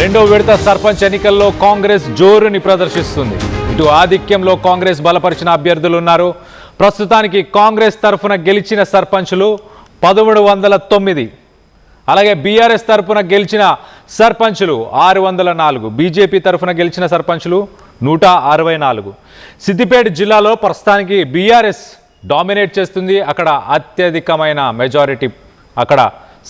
రెండో విడత సర్పంచ్ ఎన్నికల్లో కాంగ్రెస్ జోరుని ప్రదర్శిస్తుంది. ఇటు ఆధిక్యంలో కాంగ్రెస్ బలపరిచిన అభ్యర్థులు ఉన్నారు. ప్రస్తుతానికి కాంగ్రెస్ తరఫున గెలిచిన సర్పంచులు 1309, అలాగే బీఆర్ఎస్ తరఫున గెలిచిన సర్పంచులు 604, బీజేపీ తరఫున గెలిచిన సర్పంచులు 164. సిద్దిపేట జిల్లాలో ప్రస్తుతానికి బీఆర్ఎస్ డామినేట్ చేస్తుంది. అక్కడ అత్యధికమైన మెజారిటీ అక్కడ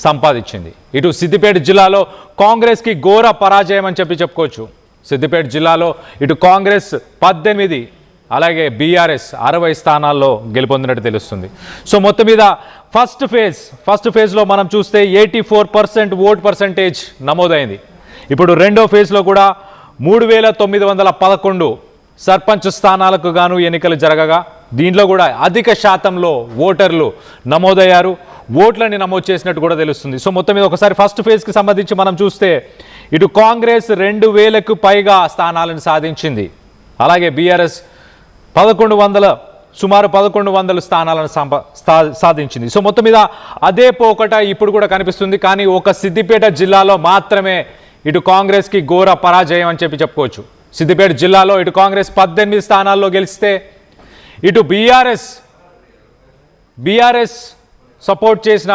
సంపాదించింది. ఇటు సిద్దిపేట జిల్లాలో కాంగ్రెస్కి ఘోర పరాజయం అని చెప్పుకోవచ్చు. సిద్దిపేట జిల్లాలో ఇటు కాంగ్రెస్ 18, అలాగే బీఆర్ఎస్ 60 స్థానాల్లో గెలుపొందినట్టు తెలుస్తుంది. సో మొత్తం మీద ఫస్ట్ ఫేజ్లో మనం చూస్తే 84% ఓట్ పర్సంటేజ్ నమోదైంది. ఇప్పుడు రెండో ఫేజ్లో కూడా 3911 సర్పంచ్ స్థానాలకు గాను ఎన్నికలు జరగగా దీంట్లో కూడా అధిక శాతంలో ఓటర్లు నమోదయ్యారు. ఓట్లని నమోదు చేసినట్టు కూడా తెలుస్తుంది. సో మొత్తం మీద ఒకసారి ఫస్ట్ ఫేజ్కి సంబంధించి మనం చూస్తే ఇటు కాంగ్రెస్ 2000కు పైగా స్థానాలను సాధించింది. అలాగే బీఆర్ఎస్ సుమారు 1100 స్థానాలను సాధించింది. సో మొత్తం మీద అదే పోకట ఇప్పుడు కూడా కనిపిస్తుంది. కానీ ఒక సిద్దిపేట జిల్లాలో మాత్రమే ఇటు కాంగ్రెస్కి ఘోర పరాజయం అని చెప్పుకోవచ్చు. సిద్దిపేట జిల్లాలో ఇటు కాంగ్రెస్ 18 స్థానాల్లో గెలిస్తే ఇటు బీఆర్ఎస్ సపోర్ట్ చేసిన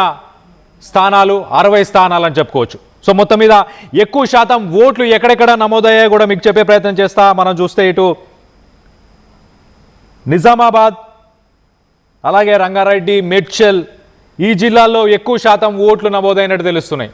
స్థానాలు 60 స్థానాలని చెప్పుకోవచ్చు. సో మొత్తం మీద ఎక్కువ శాతం ఓట్లు ఎక్కడెక్కడ నమోదయ్యాయో కూడా మీకు చెప్పే ప్రయత్నం చేస్తా. మనం చూస్తే ఇటు నిజామాబాద్, అలాగే రంగారెడ్డి, మేడ్చల్ ఈ జిల్లాల్లో ఎక్కువ శాతం ఓట్లు నమోదైనట్టు తెలుస్తున్నాయి.